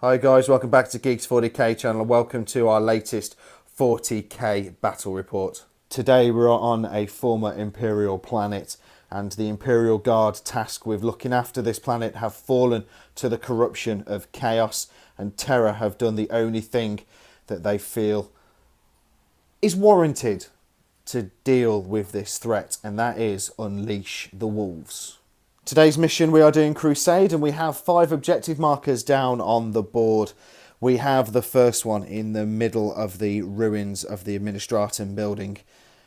Hi guys, welcome back to Geeks 40k channel and welcome to our latest 40k battle report. Today we're on a former Imperial planet and the Imperial Guard tasked with looking after this planet have fallen to the corruption of chaos, and Terra have done the only thing that they feel is warranted to deal with this threat, and that is unleash the wolves. Today's mission, we are doing Crusade and we have 5 objective markers down on the board. We have the first one in the middle of the ruins of the Administratum building.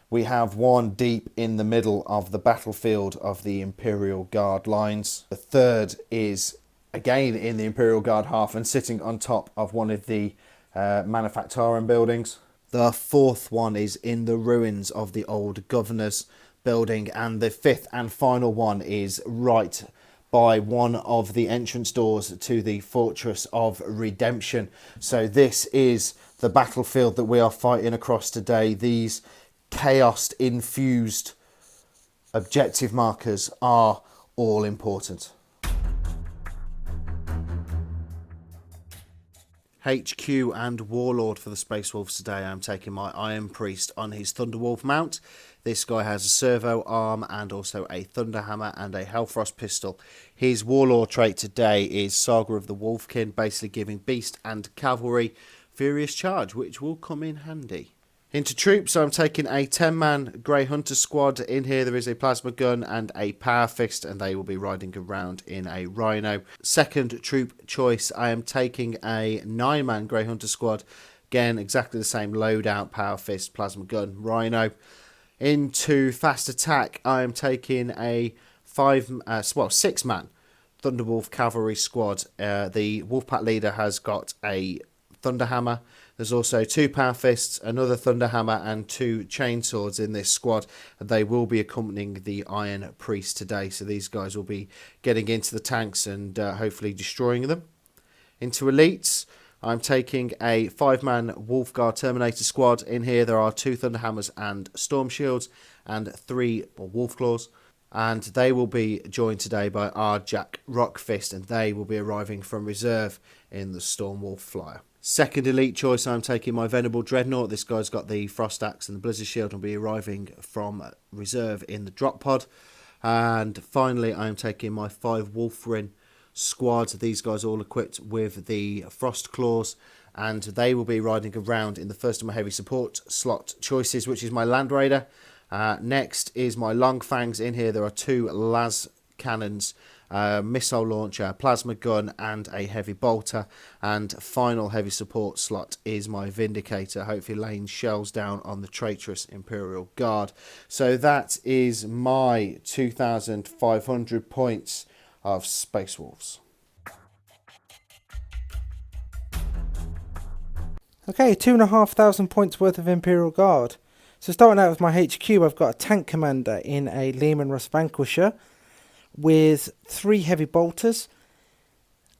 We have one deep in the middle of the battlefield of the Imperial Guard lines. The third is again in the Imperial Guard half and sitting on top of one of the Manufactorum buildings. The fourth one is in the ruins of the old Governor's building, and the fifth and final one is right by one of the entrance doors to the Fortress of Redemption. So this is the battlefield that we are fighting across today. These chaos infused objective markers are all important. HQ and Warlord for the Space Wolves today. I'm taking my Iron Priest on his Thunderwolf mount. This guy has a servo arm and also a Thunderhammer and a Hellfrost pistol. His Warlord trait today is Saga of the Wolfkin, basically giving Beast and Cavalry Furious Charge, which will come in handy. Into troops, I'm taking a 10-man Grey Hunter squad. In here there is a plasma gun and a power fist, and they will be riding around in a Rhino. Second troop choice, I am taking a 9-man Grey Hunter squad. Again, exactly the same loadout, power fist, plasma gun, Rhino. Into fast attack, I am taking a 6-man Thunderwolf cavalry squad. The Wolfpack leader has got a Thunderhammer. There's also 2 power fists, another Thunderhammer and 2 chainswords in this squad. They will be accompanying the Iron Priest today, so these guys will be getting into the tanks and hopefully destroying them. Into elites, I'm taking a 5-man Wolfguard Terminator squad. In here there are 2 Thunderhammers and Storm Shields and 3 Wolfclaws. And they will be joined today by our Jack Rockfist, and they will be arriving from reserve in the Stormwolf Flyer. Second elite choice, I'm taking my Venerable Dreadnought. This guy's got the Frost Axe and the Blizzard Shield and will be arriving from reserve in the drop pod. And finally, I'm taking my 5 Wolfrin squad. These guys are all equipped with the Frost Claws, and they will be riding around in the first of my heavy support slot choices, which is my Land Raider. Next is my Long Fangs. In here there are 2 las cannons, missile launcher, plasma gun and a heavy bolter, and final heavy support slot is my Vindicator, hopefully laying shells down on the traitorous Imperial Guard. So that is my 2,500 points of Space Wolves. Okay, 2,500 points worth of Imperial Guard. So starting out with my HQ, I've got a tank commander in a Leman Russ Vanquisher with 3 heavy bolters,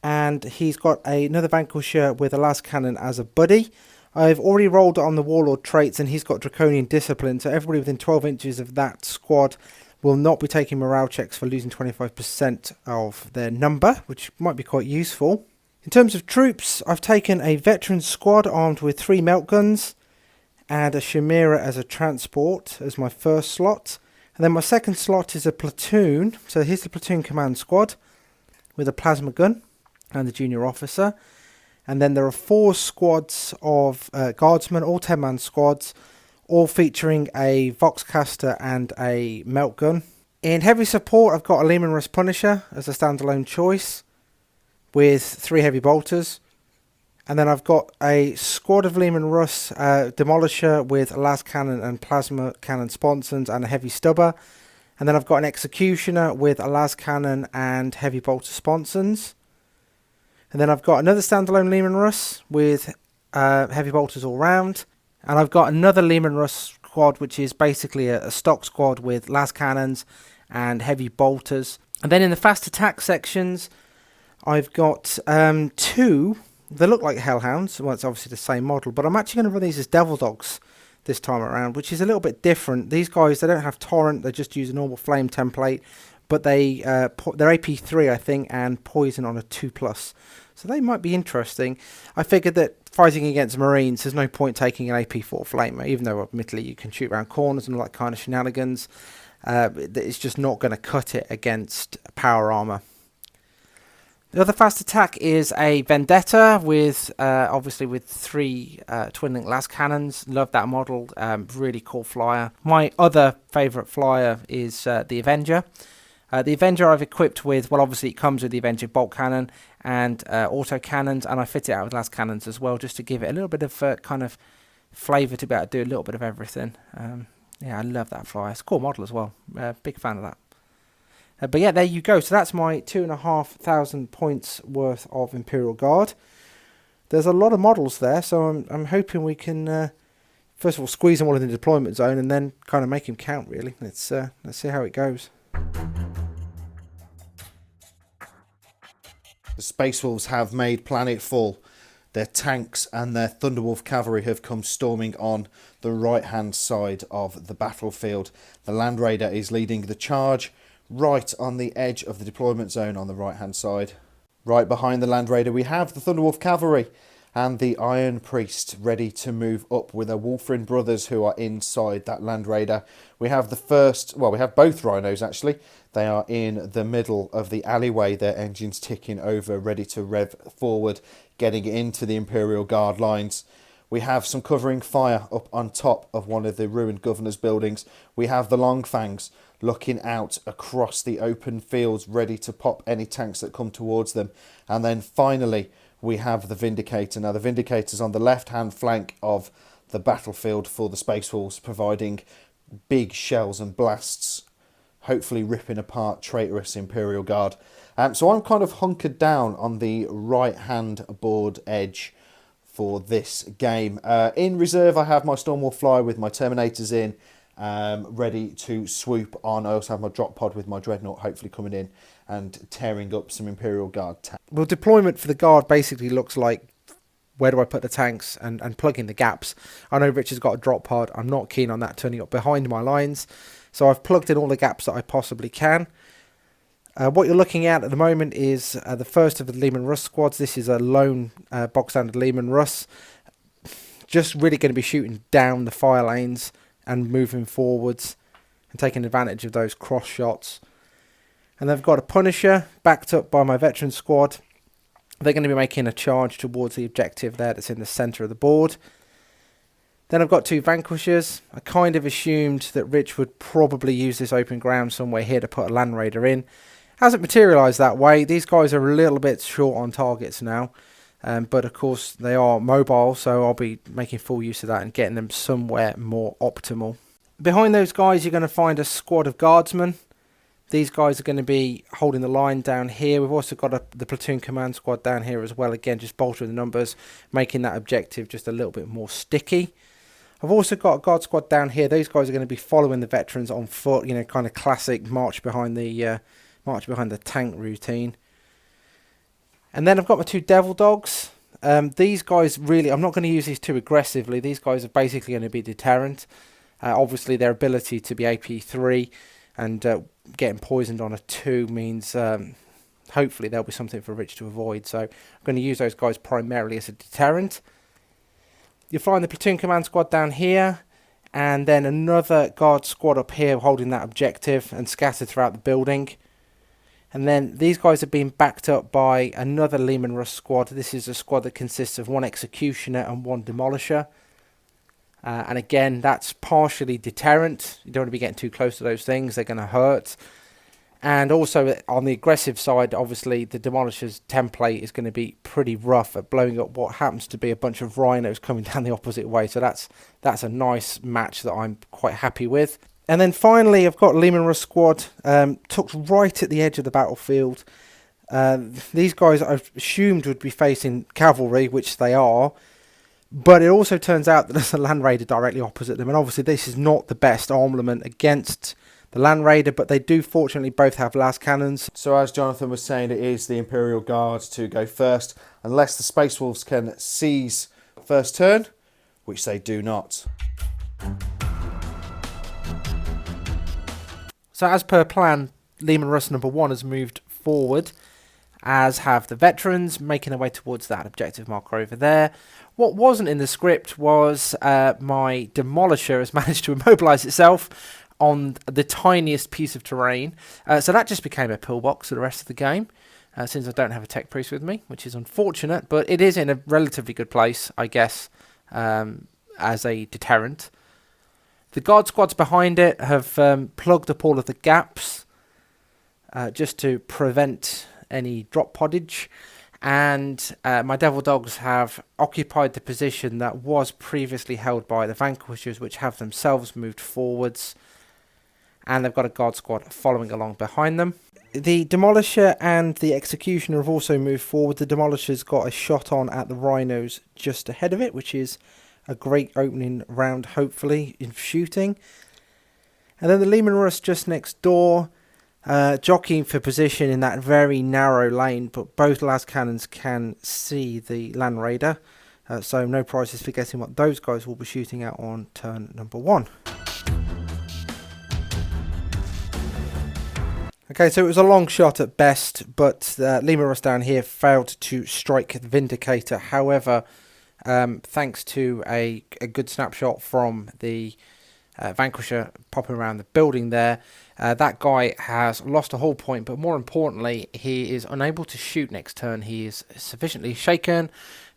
and he's got another Vanquisher with a las cannon as a buddy. I've already rolled on the Warlord traits, and he's got Draconian Discipline, so everybody within 12 inches of that squad will not be taking morale checks for losing 25% of their number, which might be quite useful. In terms of troops, I've taken a veteran squad armed with 3 melt guns and a Chimera as a transport as my first slot. And then my second slot is a platoon. So here's the platoon command squad with a plasma gun and a junior officer. And then there are 4 squads of guardsmen, all 10-man squads, all featuring a Voxcaster and a melt gun. In heavy support, I've got a Leman Russ Punisher as a standalone choice with 3 heavy bolters. And then I've got a squad of Leman Russ Demolisher with a las cannon and plasma cannon sponsons and a heavy stubber. And then I've got an Executioner with a las cannon and heavy bolter sponsons. And then I've got another standalone Leman Russ with heavy bolters all round. And I've got another Leman Russ squad, which is basically a stock squad with las cannons and heavy bolters. And then in the fast attack sections, I've got 2. They look like Hellhounds. Well, it's obviously the same model, but I'm actually going to run these as Devil Dogs this time around, which is a little bit different. These guys, they don't have Torrent, they just use a normal flame template, but they're AP3, I think, and poison on a 2+. So they might be interesting. I figured that fighting against Marines, there's no point taking an AP4 Flamer, even though admittedly you can shoot around corners and all that kind of shenanigans. It's just not going to cut it against power armor. The other fast attack is a Vendetta with obviously with 3 twin-link las cannons. Love that model. Really cool flyer. My other favourite flyer is the Avenger. The Avenger I've equipped with, well, obviously it comes with the Avenger bolt cannon and auto cannons, and I fit it out with las cannons as well, just to give it a little bit of kind of flavour to be able to do a little bit of everything. Yeah, I love that flyer. It's a cool model as well. Big fan of that. But yeah, there you go. So that's my 2,500 points worth of Imperial Guard. There's a lot of models there, so I'm hoping we can first of all squeeze them all in the deployment zone and then kind of make them count. Really, let's see how it goes. The Space Wolves have made planet full. Their tanks and their Thunderwolf cavalry have come storming on the right-hand side of the battlefield. The Land Raider is leading the charge right on the edge of the deployment zone on the right-hand side. Right behind the Land Raider we have the Thunderwolf cavalry and the Iron Priest ready to move up with their Wolfrin brothers who are inside that Land Raider. We have we have both rhinos actually. They are in the middle of the alleyway, their engines ticking over, ready to rev forward, getting into the Imperial Guard lines. We have some covering fire up on top of one of the ruined governor's buildings. We have the Longfangs looking out across the open fields, ready to pop any tanks that come towards them. And then finally, we have the Vindicator. Now, the Vindicator's on the left-hand flank of the battlefield for the Space Wolves, providing big shells and blasts, hopefully ripping apart traitorous Imperial Guard. So I'm kind of hunkered down on the right-hand board edge for this game. In reserve, I have my Stormwolf Flyer with my Terminators in, ready to swoop on. I also have my drop pod with my Dreadnought hopefully coming in and tearing up some Imperial Guard tanks. Well, deployment for the Guard basically looks like, where do I put the tanks and plug in the gaps. I know Rich has got a drop pod. I'm not keen on that turning up behind my lines. So I've plugged in all the gaps that I possibly can. What you're looking at the moment is the first of the Lehman Russ squads. This is a lone box standard Lehman Russ. Just really going to be shooting down the fire lanes and moving forwards and taking advantage of those cross shots. And they've got a Punisher backed up by my veteran squad. They're going to be making a charge towards the objective there that's in the centre of the board. Then I've got 2 Vanquishers. I kind of assumed that Rich would probably use this open ground somewhere here to put a Land Raider in. Hasn't materialised that way. These guys are a little bit short on targets now. But of course they are mobile, so I'll be making full use of that and getting them somewhere more optimal. Behind those guys you're going to find a squad of guardsmen. These guys are going to be holding the line down here. We've also got the platoon command squad down here as well. Again, just bolstering the numbers, making that objective just a little bit more sticky. I've also got a guard squad down here. Those guys are going to be following the veterans on foot. You know, kind of classic march behind the tank routine. And then I've got my 2 Devil Dogs. These guys really, I'm not going to use these too aggressively. These guys are basically going to be deterrent. Obviously, their ability to be AP3 and getting poisoned on a 2 means hopefully there'll be something for Rich to avoid. So I'm going to use those guys primarily as a deterrent. You're flying the platoon command squad down here, and then another guard squad up here holding that objective and scattered throughout the building. And then these guys have been backed up by another Lehman Russ squad. This is a squad that consists of 1 Executioner and 1 Demolisher. And again, that's partially deterrent. You don't want to be getting too close to those things. They're going to hurt. And also on the aggressive side, obviously the Demolisher's template is going to be pretty rough at blowing up what happens to be a bunch of rhinos coming down the opposite way. So that's a nice match that I'm quite happy with. And then finally, I've got Lehman Russ squad tucked right at the edge of the battlefield. These guys I assumed would be facing cavalry, which they are. But it also turns out that there's a Land Raider directly opposite them. And obviously this is not the best armament against the Land Raider, but they do fortunately both have las cannons. So as Jonathan was saying, it is the Imperial Guard to go first, unless the Space Wolves can seize first turn, which they do not. So as per plan, Leman Russ number 1 has moved forward, as have the veterans, making their way towards that objective marker over there. What wasn't in the script was my Demolisher has managed to immobilise itself on the tiniest piece of terrain. So that just became a pillbox for the rest of the game, since I don't have a tech priest with me, which is unfortunate, but it is in a relatively good place, I guess, as a deterrent. The guard squads behind it have plugged up all of the gaps just to prevent any drop poddage, and my devil dogs have occupied the position that was previously held by the vanquishers, which have themselves moved forwards, and they've got a guard squad following along behind them. The Demolisher and the Executioner have also moved forward. The Demolisher's got a shot on at the Rhinos just ahead of it, which is a great opening round, hopefully, in shooting. And then the Leman Russ just next door, jockeying for position in that very narrow lane, but both las cannons can see the Land Raider, so no prizes for guessing what those guys will be shooting at on turn number 1. Okay, so it was a long shot at best, but Leman Russ down here failed to strike the Vindicator. However, thanks to a good snapshot from the Vanquisher popping around the building there, that guy has lost a hull point, but more importantly, he is unable to shoot next turn. He is sufficiently shaken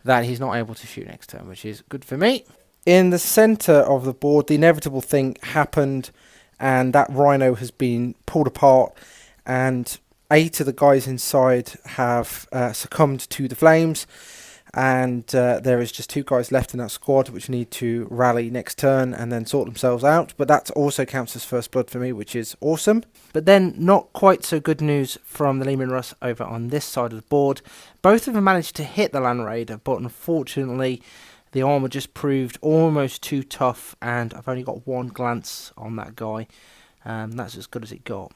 that he's not able to shoot next turn, which is good for me. In the centre of the board, the inevitable thing happened, and that Rhino has been pulled apart, and 8 of the guys inside have succumbed to the flames, and there is just 2 guys left in that squad which need to rally next turn and then sort themselves out, but that also counts as first blood for me, which is awesome. But then not quite so good news from the Leman Russ over on this side of the board. Both of them managed to hit the Land Raider, but unfortunately the armour just proved almost too tough, and I've only got 1 glance on that guy, and that's as good as it got.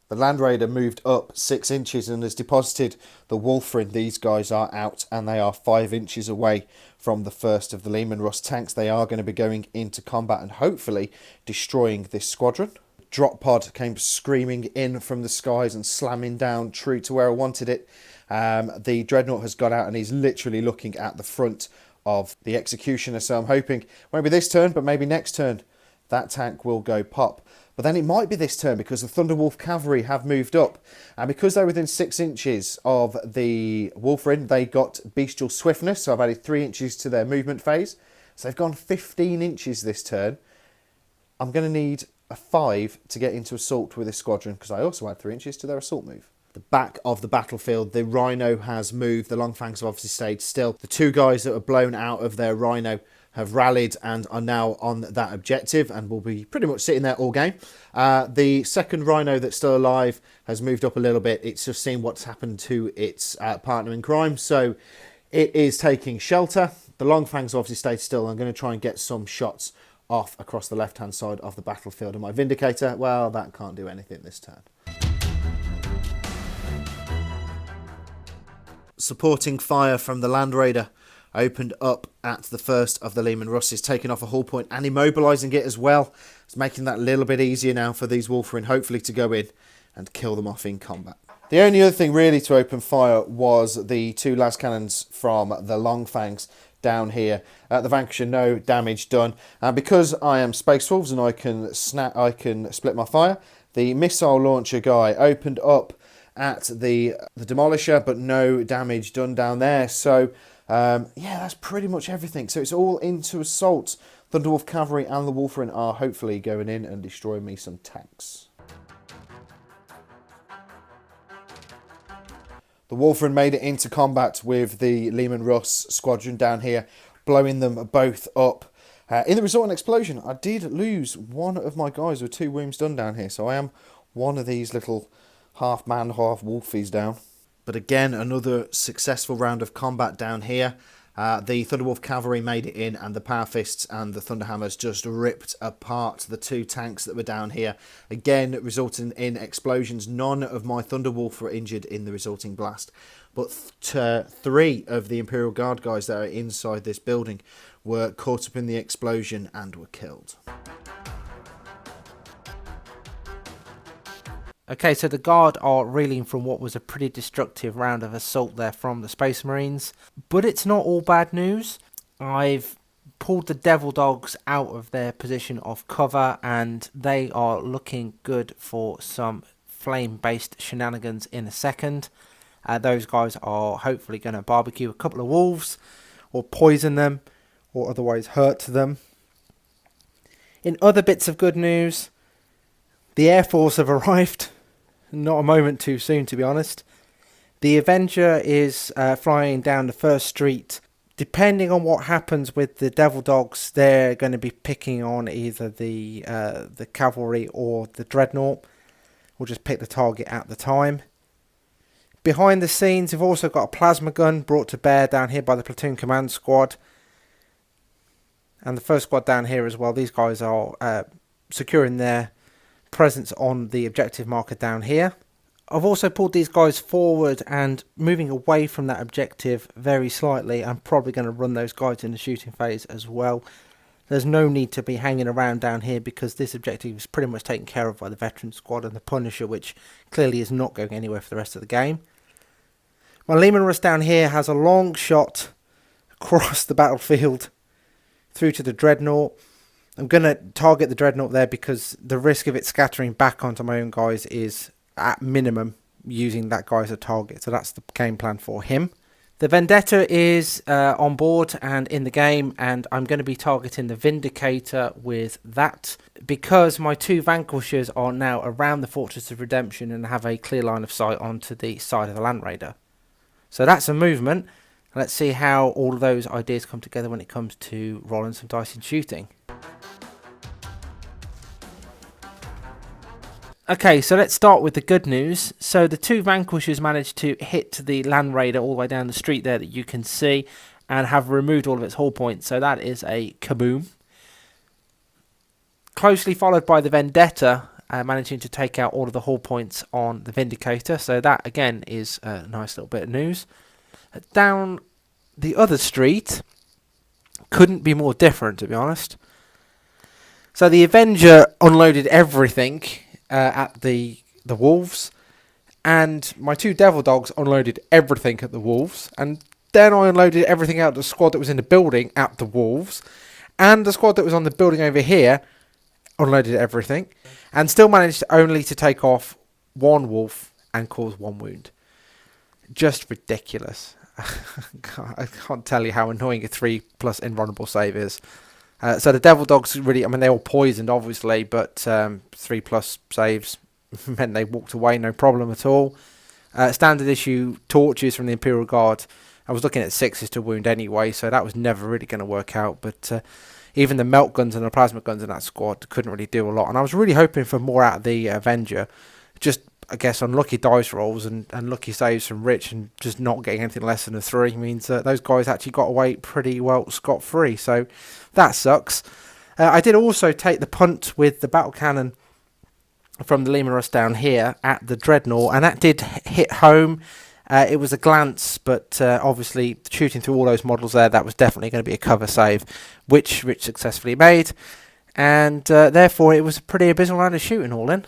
The Land Raider moved up 6 inches and has deposited the Wolfrin. These guys are out and they are 5 inches away from the first of the Leman Russ tanks. They are going to be going into combat and hopefully destroying this squadron. Drop pod came screaming in from the skies and slamming down true to where I wanted it. The Dreadnought has got out and he's literally looking at the front of the Executioner, so I'm hoping, won't be this turn, but maybe next turn, that tank will go pop. But then it might be this turn because the Thunderwolf Cavalry have moved up. And because they're within 6 inches of the Wolfrin, they got Bestial Swiftness. So I've added 3 inches to their movement phase. So they've gone 15 inches this turn. I'm going to need a 5 to get into assault with this squadron because I also add 3 inches to their assault move. The back of the battlefield, the Rhino has moved. The Longfangs have obviously stayed still. The 2 guys that were blown out of their Rhino have rallied and are now on that objective and will be pretty much sitting there all game. The second Rhino that's still alive has moved up a little bit. It's just seen what's happened to its partner in crime, so it is taking shelter. The Longfangs obviously stayed still. I'm going to try and get some shots off across the left-hand side of the battlefield. And my Vindicator, well, that can't do anything this turn. Supporting fire from the Land Raider opened up at the first of the Leman Russes, taking off a hull point and immobilising it as well. It's making that a little bit easier now for these Wolfrin, hopefully, to go in and kill them off in combat. The only other thing really to open fire was the 2 las cannons from the Longfangs down here. The Vanquisher, no damage done. And because I am Space Wolves and I can split my fire, the missile launcher guy opened up at the Demolisher, but no damage done down there. So yeah, that's pretty much everything. So it's all into assault. Thunderwolf Cavalry and the Wolfrin are hopefully going in and destroying me some tanks. The Wolfrin made it into combat with the Leman Russ squadron down here, blowing them both up. In the resultant explosion, I did lose one of my guys with 2 wounds done down here, so I am one of these little half man, half wolfies down. But again, another successful round of combat down here. The Thunderwolf Cavalry made it in, and the Power Fists and the Thunderhammers just ripped apart the 2 tanks that were down here. Again, resulting in explosions. None of my Thunderwolf were injured in the resulting blast, but 3 of the Imperial Guard guys that are inside this building were caught up in the explosion and were killed. Okay, so the Guard are reeling from what was a pretty destructive round of assault there from the Space Marines. But it's not all bad news. I've pulled the Devil Dogs out of their position of cover, and they are looking good for some flame-based shenanigans in a second. Those guys are hopefully going to barbecue a couple of wolves, or poison them, or otherwise hurt them. In other bits of good news, the Air Force have arrived. Not a moment too soon, to be honest. The Avenger is flying down the first street. Depending on what happens with the Devil Dogs, they're going to be picking on either the cavalry or the Dreadnought. We'll just pick the target at the time. Behind the scenes, we've also got a plasma gun brought to bear down here by the platoon command squad. And the first squad down here as well. These guys are securing their presence on the objective marker down here. I've also pulled these guys forward and moving away from that objective very slightly. I'm probably going to run those guys in the shooting phase as well. There's no need to be hanging around down here because this objective is pretty much taken care of by the veteran squad and the Punisher, which clearly is not going anywhere for the rest of the game. My Lehman Russ down here has a long shot across the battlefield through to the Dreadnought. I'm going to target the Dreadnought there because the risk of it scattering back onto my own guys is at minimum using that guy as a target. So that's the game plan for him. The Vendetta is on board and in the game, and I'm going to be targeting the Vindicator with that because my two Vanquishers are now around the Fortress of Redemption and have a clear line of sight onto the side of the Land Raider. So that's a movement. Let's see how all of those ideas come together when it comes to rolling some dice and shooting. Okay, so let's start with the good news. So the two Vanquishers managed to hit the Land Raider all the way down the street there that you can see and have removed all of its hull points. So that is a kaboom. Closely followed by the Vendetta, managing to take out all of the hull points on the Vindicator. So that again is a nice little bit of news. Down the other street, couldn't be more different, to be honest. So the Avenger unloaded everything at the Wolves, and my two Devil Dogs unloaded everything at the Wolves, and then I unloaded everything out of the squad that was in the building at the Wolves, and the squad that was on the building over here unloaded everything, and still managed only to take off one wolf and cause one wound. Just ridiculous. I can't tell you how annoying a 3+ invulnerable save is. So the Devil Dogs really, I mean, they all poisoned obviously, but 3+ saves meant they walked away no problem at all. Standard issue torches from the Imperial Guard, I was looking at 6s to wound anyway, so that was never really going to work out. But even the melt guns and the plasma guns in that squad couldn't really do a lot. And I was really hoping for more out of the Avenger. Just, I guess, unlucky dice rolls and lucky saves from Rich, and just not getting anything less than a 3 means that those guys actually got away pretty well scot-free. So that sucks. I did also take the punt with the battle cannon from the Lehman Russ down here at the Dreadnought, and that did hit home. It was a glance, but obviously shooting through all those models there, that was definitely going to be a cover save, which Rich successfully made. And therefore it was a pretty abysmal round of shooting all in.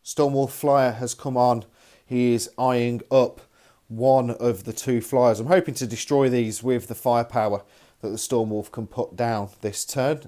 Stormwolf Flyer has come on. He is eyeing up one of the two flyers. I'm hoping to destroy these with the firepower that the Stormwolf can put down this turn,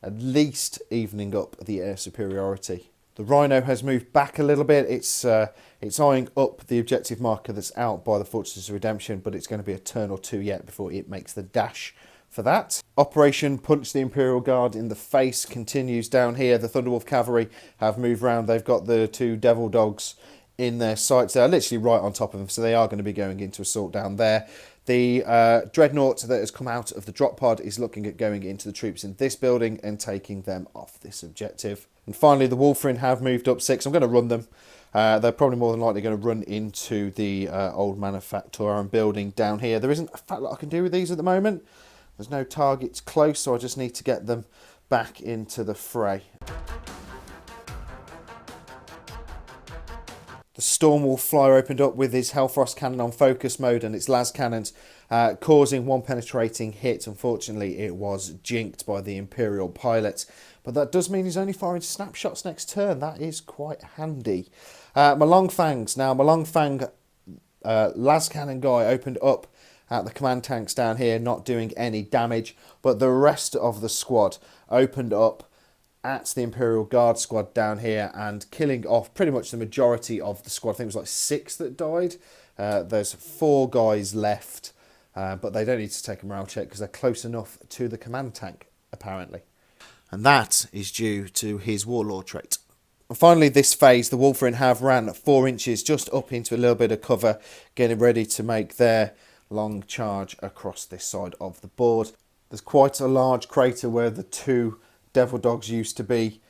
at least evening up the air superiority. The Rhino has moved back a little bit. It's eyeing up the objective marker that's out by the Fortress of Redemption, but it's going to be a turn or two yet before it makes the dash for that. Operation Punch the Imperial Guard in the Face continues down here. The Thunderwolf Cavalry have moved round. They've got the two Devil Dogs in their sights. They're literally right on top of them, so they are going to be going into assault down there. The Dreadnought that has come out of the drop pod is looking at going into the troops in this building and taking them off this objective. And finally, the Wolfrin have moved up 6. I'm going to run them. They're probably more than likely going to run into the old Manufactorum building down here. There isn't a fat lot I can do with these at the moment. There's no targets close, so I just need to get them back into the fray. The The Stormwolf Flyer opened up with his Hellfrost cannon on focus mode and its las cannons, causing one penetrating hit. Unfortunately, it was jinked by the Imperial pilot, but that does mean he's only firing snapshots next turn. That is quite handy. My Longfangs. Now, my Longfang las cannon guy opened up at the command tanks down here, not doing any damage, but the rest of the squad opened up at the Imperial Guard squad down here and killing off pretty much the majority of the squad. I think it was like 6 that died. There's 4 guys left, but they don't need to take a morale check because they're close enough to the command tank, apparently. And that is due to his Warlord trait. And finally, this phase, the Wolverine have ran 4 inches just up into a little bit of cover, getting ready to make their long charge across this side of the board. There's quite a large crater where the 2 Devil Dogs used to be.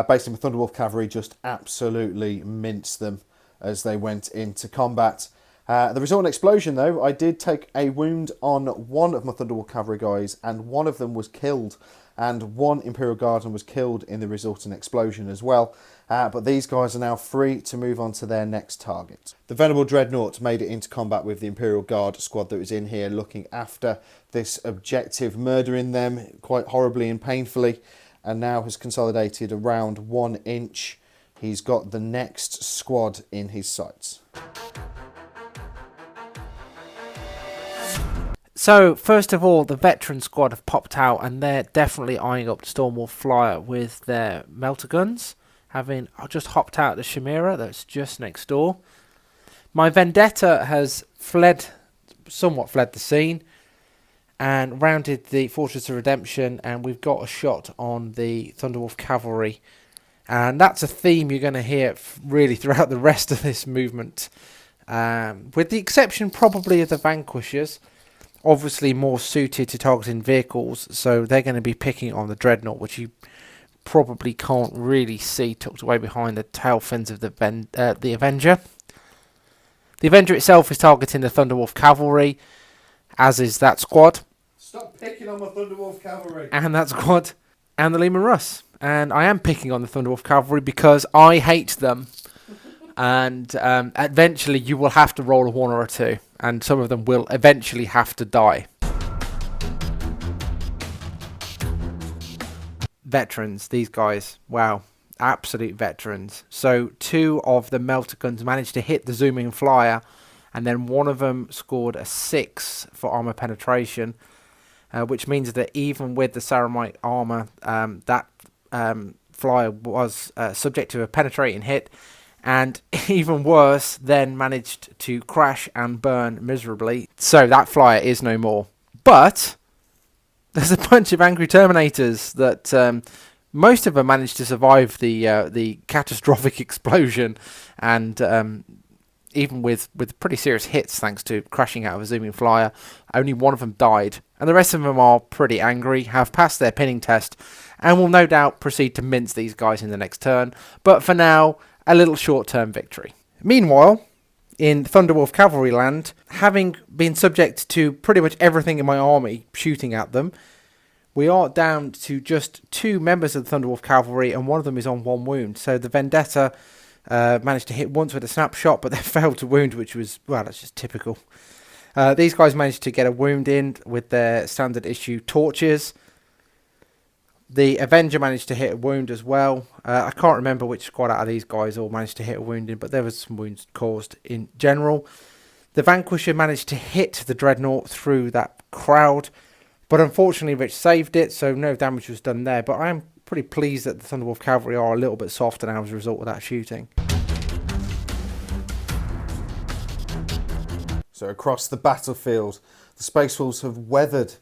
Basically, the Thunderwolf cavalry just absolutely minced them as they went into combat. The resultant explosion, though, I did take a wound on one of my Thunderwolf cavalry guys, and one of them was killed, and one Imperial Guardsman was killed in the resultant explosion as well. But these guys are now free to move on to their next target. The Venerable Dreadnought made it into combat with the Imperial Guard squad that was in here looking after this objective, murdering them quite horribly and painfully, and now has consolidated around 1 inch. He's got the next squad in his sights. So, first of all, the veteran squad have popped out, and they're definitely eyeing up the Stormwolf Flyer with their melter guns, having just hopped out the Chimera that's just next door. My Vendetta has somewhat fled the scene, and rounded the Fortress of Redemption, and we've got a shot on the Thunderwolf Cavalry. And that's a theme you're going to hear really throughout the rest of this movement. With the exception probably of the Vanquishers, obviously more suited to targeting vehicles, so they're going to be picking on the Dreadnought, which you probably can't really see tucked away behind the tail fins of the Avenger. The Avenger itself is targeting the Thunderwolf Cavalry, as is that squad. Stop picking on my Thunderwolf Cavalry. And that squad. And the Leman Russ. And I am picking on the Thunderwolf Cavalry because I hate them. And eventually you will have to roll a 1 or a 2. And some of them will eventually have to die. Veterans, these guys. Wow. Absolute veterans. So 2 of the melter guns managed to hit the zooming flyer, and then one of them scored a 6 for armor penetration, which means that even with the Ceramite armor, that flyer was subject to a penetrating hit, and even worse, then managed to crash and burn miserably. So that flyer is no more. But there's a bunch of angry Terminators that most of them managed to survive the catastrophic explosion, and even with pretty serious hits thanks to crashing out of a zooming flyer, only one of them died. And the rest of them are pretty angry, have passed their pinning test, and will no doubt proceed to mince these guys in the next turn. But for now, a little short-term victory. Meanwhile, in Thunderwolf Cavalry land, having been subject to pretty much everything in my army shooting at them, we are down to just 2 members of the Thunderwolf Cavalry, and one of them is on 1 wound. So the Vendetta managed to hit once with a snapshot, but they failed to wound, which was, well, that's just typical. These guys managed to get a wound in with their standard issue torches. The Avenger managed to hit a wound as well. I can't remember which squad out of these guys all managed to hit a wound in, but there was some wounds caused in general. The Vanquisher managed to hit the Dreadnought through that crowd, but unfortunately Rich saved it, so no damage was done there. But I am pretty pleased that the Thunderwolf Cavalry are a little bit softer now as a result of that shooting. So across the battlefield, the Space Wolves have weathered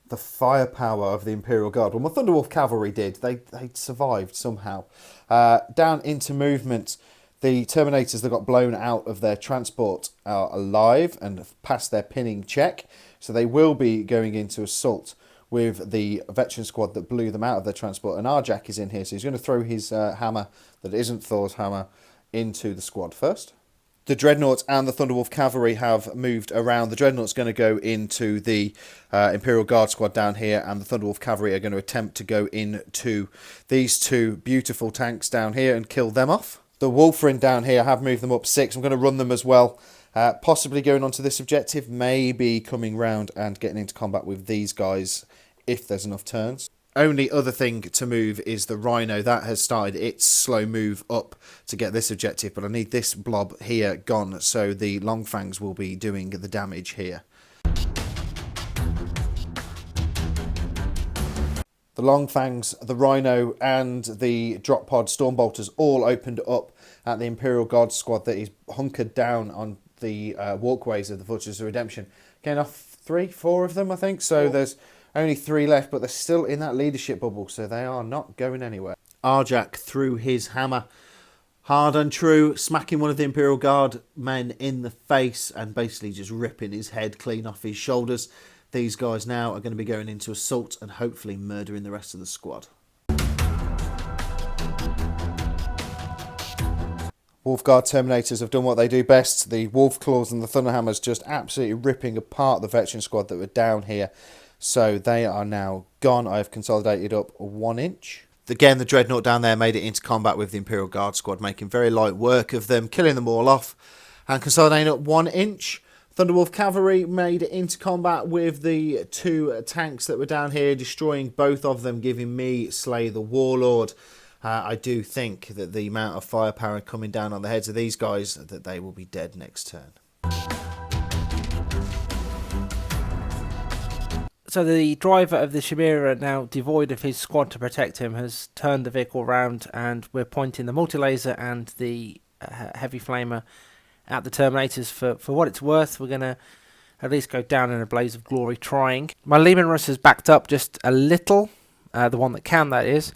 the firepower of the Imperial Guard. Well, my Thunderwolf Cavalry did. They survived somehow. Down into movement, the Terminators that got blown out of their transport are alive and have passed their pinning check. So they will be going into assault with the veteran squad that blew them out of their transport. And Arjak is in here, so he's going to throw his hammer that isn't Thor's hammer into the squad first. The Dreadnought and the Thunderwolf Cavalry have moved around. The Dreadnought's going to go into the Imperial Guard squad down here, and the Thunderwolf Cavalry are going to attempt to go into these 2 beautiful tanks down here and kill them off. The Wolfrin down here, I have moved them up 6. I'm going to run them as well. Possibly going on to this objective, maybe coming round and getting into combat with these guys if there's enough turns. Only other thing to move is the Rhino. That has started its slow move up to get this objective, but I need this blob here gone, so the Longfangs will be doing the damage here. The Longfangs, the Rhino, and the Drop Pod Stormbolters all opened up at the Imperial Guard squad that is hunkered down on the walkways of the Vultures of Redemption. Getting off 3, 4 of them, I think. So there's only 3 left, but they're still in that leadership bubble, so they are not going anywhere. Arjak threw his hammer hard and true, smacking one of the Imperial Guard men in the face and basically just ripping his head clean off his shoulders. These guys now are going to be going into assault and hopefully murdering the rest of the squad. Wolfguard Terminators have done what they do best. The Wolf Claws and the Thunderhammers just absolutely ripping apart the veteran squad that were down here. So they are now gone. I've consolidated up 1 inch. Again, the Dreadnought down there made it into combat with the Imperial Guard squad, making very light work of them, killing them all off and consolidating up 1 inch. Thunderwolf Cavalry made it into combat with the 2 tanks that were down here, destroying both of them, giving me Slay the Warlord. I do think that the amount of firepower coming down on the heads of these guys, that they will be dead next turn. So the driver of the Chimera, now devoid of his squad to protect him, has turned the vehicle around, and we're pointing the multi-laser and the heavy flamer at the Terminators. For what it's worth, we're going to at least go down in a blaze of glory trying. My Lehman Russ has backed up just a little, the one that can, that is.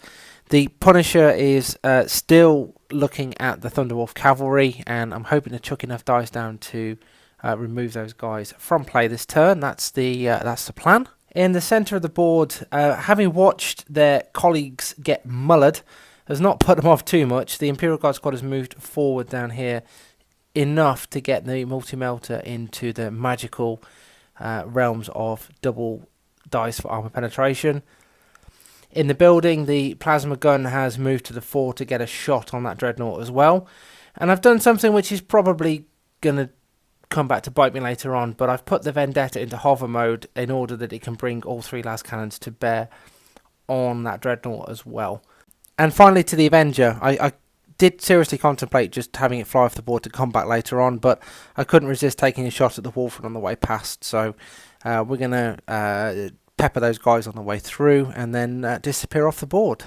The Punisher is still looking at the Thunderwolf Cavalry, and I'm hoping to chuck enough dice down to remove those guys from play this turn. That's the plan. In the centre of the board, having watched their colleagues get mullered, has not put them off too much. The Imperial Guard squad has moved forward down here enough to get the multi-melter into the magical realms of double dice for armour penetration. In the building, the plasma gun has moved to the fore to get a shot on that Dreadnought as well. And I've done something which is probably going to come back to bite me later on, but I've put the Vendetta into hover mode in order that it can bring all 3 las cannons to bear on that Dreadnought as well. And finally to the Avenger, I did seriously contemplate just having it fly off the board to combat later on, but I couldn't resist taking a shot at the Wolfram on the way past, so we're going to pepper those guys on the way through and then disappear off the board.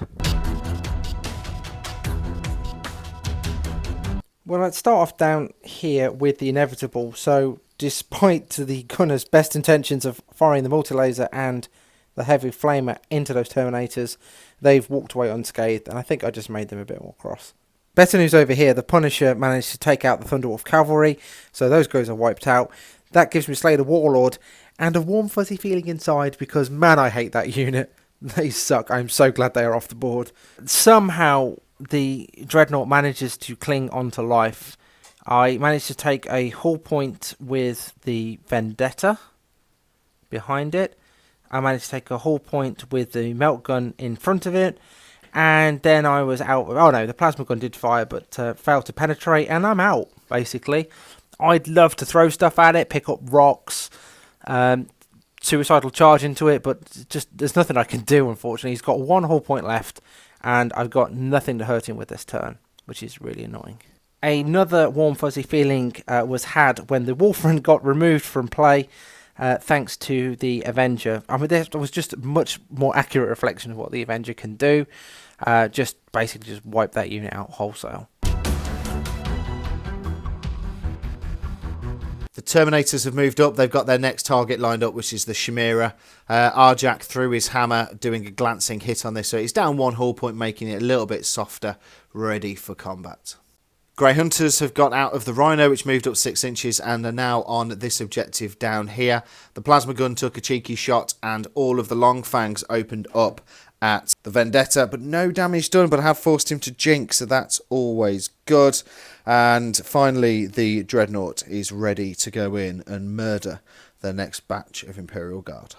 Well, let's start off down here with the inevitable. So despite the gunner's best intentions of firing the multi-laser and the heavy flamer into those Terminators, they've walked away unscathed, and I think I just made them a bit more cross. Better news over here, the Punisher managed to take out the Thunderwolf Cavalry, so those guys are wiped out. That gives me Slay the Warlord, and a warm fuzzy feeling inside, because man, I hate that unit. They suck. I'm so glad they are off the board. Somehow the Dreadnought manages to cling onto life. I managed to take a hull point with the Vendetta behind it. I managed to take a hull point with the melt gun in front of it. And then I was out. Oh no, the plasma gun did fire, but failed to penetrate, and I'm out, basically. I'd love to throw stuff at it, pick up rocks, suicidal charge into it, but just there's nothing I can do, unfortunately. He's got 1 hull point left, and I've got nothing to hurt him with this turn, which is really annoying. Another warm fuzzy feeling was had when the Wolfram got removed from play, thanks to the Avenger. I mean, there was just a much more accurate reflection of what the Avenger can do. Just basically just wipe that unit out wholesale. The Terminators have moved up. They've got their next target lined up, which is the Chimera. Arjak threw his hammer, doing a glancing hit on this. So he's down 1 hull point, making it a little bit softer, ready for combat. Grey Hunters have got out of the Rhino, which moved up 6 inches, and are now on this objective down here. The plasma gun took a cheeky shot, and all of the long fangs opened up at the Vendetta, but no damage done, but I have forced him to jink, so that's always good. And finally, the Dreadnought is ready to go in and murder the next batch of Imperial Guard.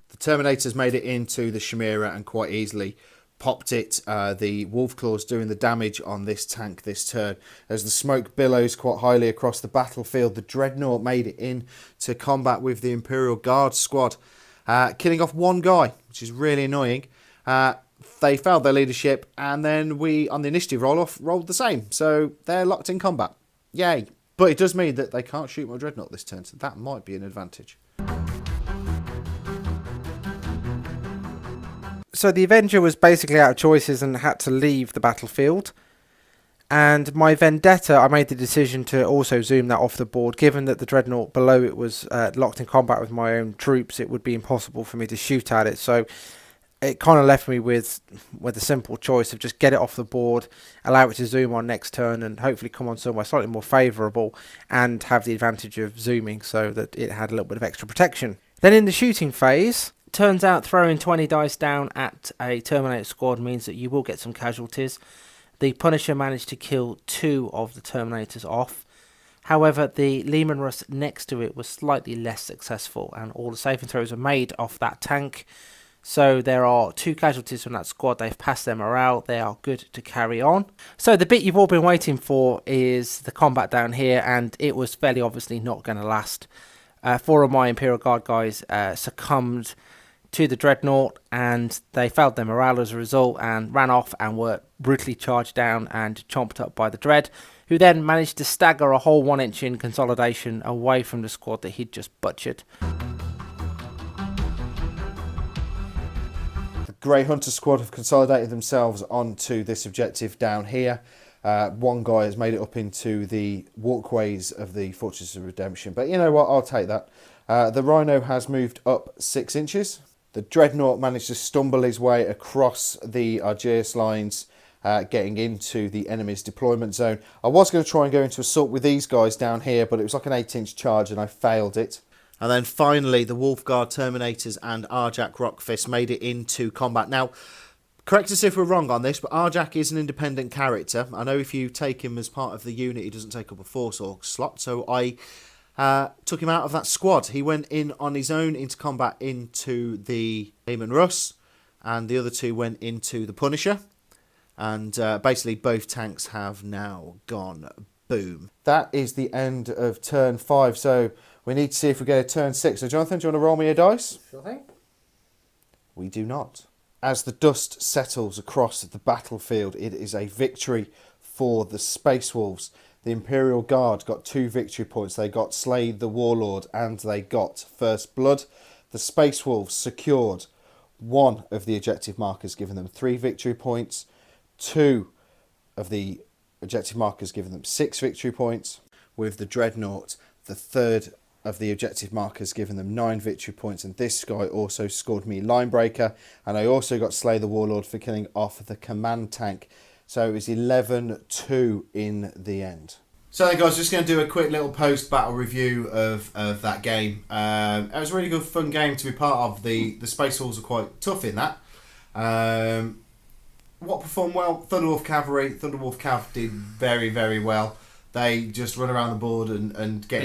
The Terminators made it into the Chimera and quite easily popped it. The Wolf Claws doing the damage on this tank this turn. As the smoke billows quite highly across the battlefield, the Dreadnought made it in to combat with the Imperial Guard squad, killing off one guy, which is really annoying. They failed their leadership, and then we, on the initiative roll-off, rolled the same. So they're locked in combat. Yay. But it does mean that they can't shoot my Dreadnought this turn, so that might be an advantage. So the Avenger was basically out of choices and had to leave the battlefield. And my Vendetta, I made the decision to also zoom that off the board. Given that the Dreadnought below it was locked in combat with my own troops, it would be impossible for me to shoot at it. So it kind of left me with a simple choice of just get it off the board, allow it to zoom on next turn, and hopefully come on somewhere slightly more favourable and have the advantage of zooming so that it had a little bit of extra protection. Then in the shooting phase, turns out throwing 20 dice down at a Terminator squad means that you will get some casualties. The Punisher managed to kill 2 of the Terminators off. However, the Lehman Russ next to it was slightly less successful, and all the saving throws are made off that tank. So there are 2 casualties from that squad. They've passed their morale. They are good to carry on. So the bit you've all been waiting for is the combat down here, and it was fairly obviously not going to last. 4 of my Imperial Guard guys succumbed to the Dreadnought, and they failed their morale as a result and ran off and were brutally charged down and chomped up by the Dread, who then managed to stagger a whole 1-inch in consolidation away from the squad that he'd just butchered. The Grey Hunter squad have consolidated themselves onto this objective down here. One guy has made it up into the walkways of the Fortress of Redemption, but you know what, I'll take that. The Rhino has moved up 6 inches. The Dreadnought managed to stumble his way across the Argeus lines, getting into the enemy's deployment zone. I was going to try and go into assault with these guys down here, but it was like an 8-inch charge and I failed it. And then finally, the Wolfguard Terminators and Arjak Rockfist made it into combat. Now, correct us if we're wrong on this, but Arjak is an independent character. I know if you take him as part of the unit, he doesn't take up a force or slot, so I took him out of that squad. He went in on his own into combat into the Lehman Russ, and the other 2 went into the Punisher. And basically both tanks have now gone boom. That is the end of turn 5, so we need to see if we get a turn 6. So Jonathan, do you want to roll me a dice? Sure thing. We do not. As the dust settles across the battlefield, it is a victory for the Space Wolves. The Imperial Guard got 2 victory points. They got Slade the Warlord and they got First Blood. The Space Wolves secured 1 of the objective markers, giving them 3 victory points. 2 of the objective markers, giving them 6 victory points. With the Dreadnought, the 3rd of the objective markers, giving them 9 victory points. And this guy also scored me Linebreaker. And I also got Slay the Warlord for killing off the command tank. So it was 11-2 in the end. So then, guys, just going to do a quick little post-battle review of that game. It was a really good, fun game to be part of. The Space Wolves are quite tough in that. What performed well? Thunderwolf Cavalry. Thunderwolf Cav did very, very well. They just run around the board and get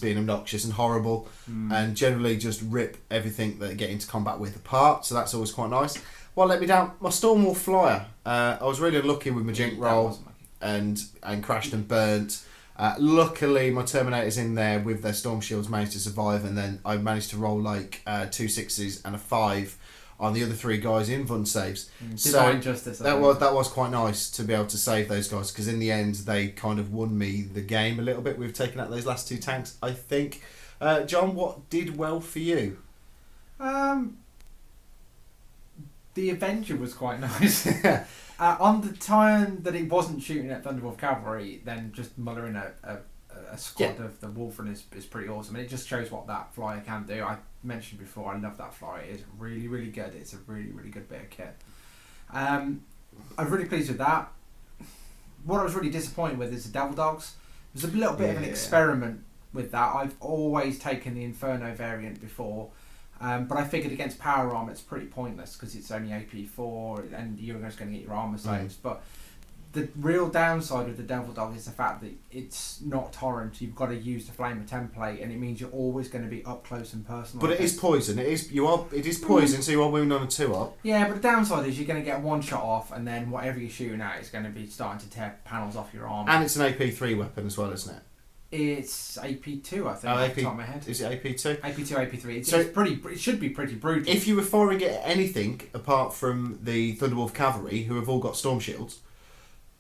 being obnoxious and horrible, and generally just rip everything that they get into combat with apart. So that's always quite nice. What let me down? My Stormwolf Flyer. I was really unlucky with my Jink roll and crashed and burnt. Luckily, my Terminators in there with their Storm Shields managed to survive, and then I managed to roll like 2 6s and a 5 on the other 3 guys in Vun saves. Divine justice. That was quite nice to be able to save those guys, because in the end they kind of won me the game a little bit. We've taken out those last 2 tanks, I think. John, what did well for you? The Avenger was quite nice. On the time that he wasn't shooting at Thunderwolf Cavalry, then just mullering a squad of the Wolfren is pretty awesome. And it just shows what that flyer can do. I mentioned before, I love that flyer. It's really, really good. It's a really, really good bit of kit. I'm really pleased with that. What I was really disappointed with is the Devil Dogs. It was a little bit of an experiment with that. I've always taken the Inferno variant before. But I figured against power armor it's pretty pointless because it's only AP4 and you're just going to get your armor saves. But The real downside with the Devil Dog is the fact that it's not torrent. You've got to use the Flamer template, and it means you're always going to be up close and personal. But it is poison. It is poison, so you are wounded on a 2-up. Yeah, but the downside is you're going to get one shot off, and then whatever you're shooting at is going to be starting to tear panels off your arm. And it's an AP3 weapon as well, isn't it? It's AP2, I think. Oh, off the top of my head. Is it AP2? AP2, AP3. It's, So- it's pretty. It should be pretty brutal. If you were firing at anything apart from the Thunderwolf Cavalry, who have all got storm shields,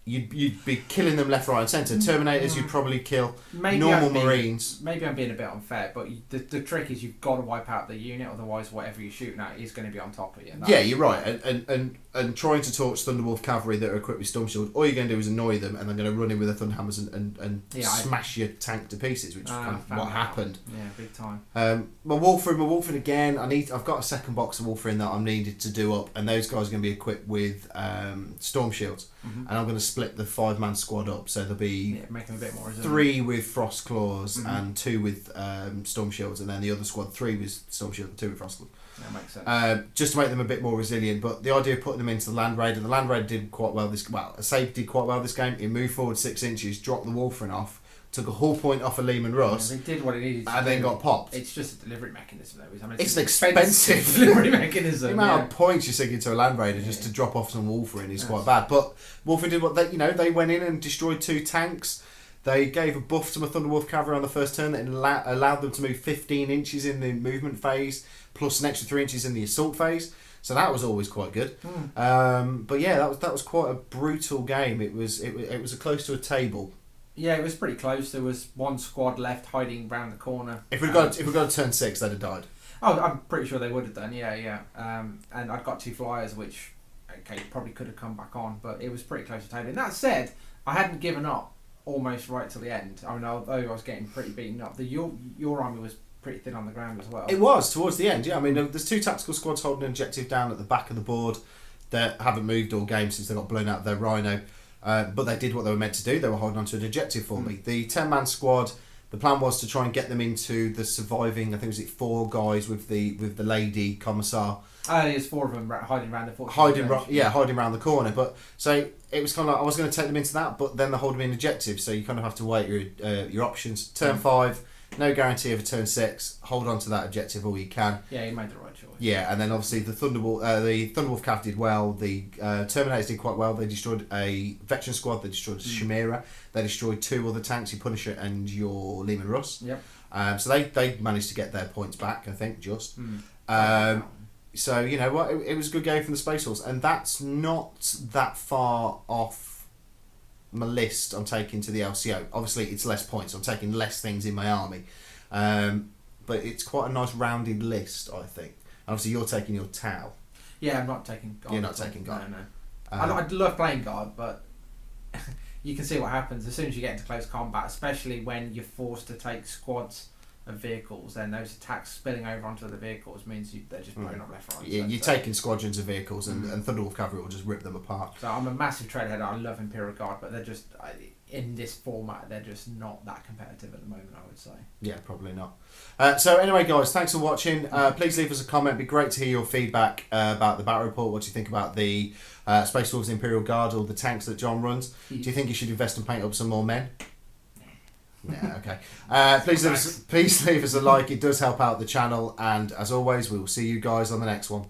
you'd be killing them left, right, and centre. Terminators, you'd probably kill. Normal Marines. Maybe I'm being a bit unfair, but the trick is you've got to wipe out the unit, otherwise whatever you're shooting at is going to be on top of you. Yeah, you're right. And trying to torch Thunderwolf Cavalry that are equipped with storm shield, all you're going to do is annoy them, and they're going to run in with their Thunderhammers and smash your tank to pieces, which is kind of what happened. Yeah, big time. My Wolfrin again. I've got a second box of Wolfrin that I'm needed to do up, and those guys are going to be equipped with storm shields, and I'm going to split the 5-man squad up, so there'll be make them a bit more resilient. 3 with frost claws and 2 with storm shields, and then the other squad 3 with storm shield and 2 with frost claws. That makes sense. Just to make them a bit more resilient. But the idea of putting them into the Land Raider, the Land Raider did quite well did quite well this game. It moved forward 6 inches, dropped the Wolfrin off, took a hull point off of Lehman Russ, they did what it needed to and do. then got popped. It's just a delivery mechanism, though. I mean, it's an expensive delivery mechanism. The amount of points you're sinking to a Land Raider just to drop off some Wolfrin is quite bad. But Wolfrin did what they went in and destroyed 2 tanks. They gave a buff to my Thunderwolf Cavalry on the first turn that allowed them to move 15 inches in the movement phase, plus an extra 3 inches in the assault phase. So that was always quite good. But yeah, that was quite a brutal game. It was close to a table. Yeah, it was pretty close. There was one squad left hiding round the corner. If we'd got to turn 6, they'd have died. Oh, I'm pretty sure they would have done. Yeah. And I'd got 2 flyers, which probably could have come back on, but it was pretty close to table. And that said, I hadn't given up almost right till the end. I mean, although I was getting pretty beaten up, your army was pretty thin on the ground as well. It was towards the end. Yeah, I mean, there's 2 tactical squads holding an objective down at the back of the board that haven't moved all game since they got blown out of their Rhino. But they did what they were meant to do. They were holding on to an objective for me. The 10-man squad, the plan was to try and get them into the surviving, I think it was 4 guys with the lady commissar. There's 4 of them hiding around the fortress. Hiding around the corner. But so it was kind of like I was going to take them into that, but then they hold them in objective, so you kind of have to wait your options. Turn 5, no guarantee of a turn 6. Hold on to that objective all you can. Yeah, you made the right choice. Yeah, and then obviously the Thunderwolf Cav did well. The Terminators did quite well. They destroyed a veteran squad. They destroyed a Chimera. They destroyed 2 other tanks, your Punisher and your Lehman Russ. Yep. So they managed to get their points back, I think, just. So, you know what, it was a good game from the Space Wolves, and that's not that far off my list I'm taking to the LCO. Obviously, it's less points. I'm taking less things in my army. But it's quite a nice rounded list, I think. Obviously, you're taking your Tau. Yeah, I'm not taking Guard. You're not taking Guard. No. I love playing Guard, but you can see what happens as soon as you get into close combat, especially when you're forced to take squads of vehicles, then those attacks spilling over onto the vehicles means they're just blowing up left, right. Yeah, you're taking squadrons of vehicles, and Thunderwolf Cavalry will just rip them apart. So I'm a massive trailhead. I love Imperial Guard, but they're just in this format, they're just not that competitive at the moment, I would say. Yeah, probably not. So anyway, guys, thanks for watching. Please leave us a comment. It'd be great to hear your feedback about the battle report. What do you think about the Space Wolves Imperial Guard or the tanks that John runs? Do you think you should invest and paint up some more men? Yeah, okay. Please leave us a like. It does help out the channel, and as always, we will see you guys on the next one.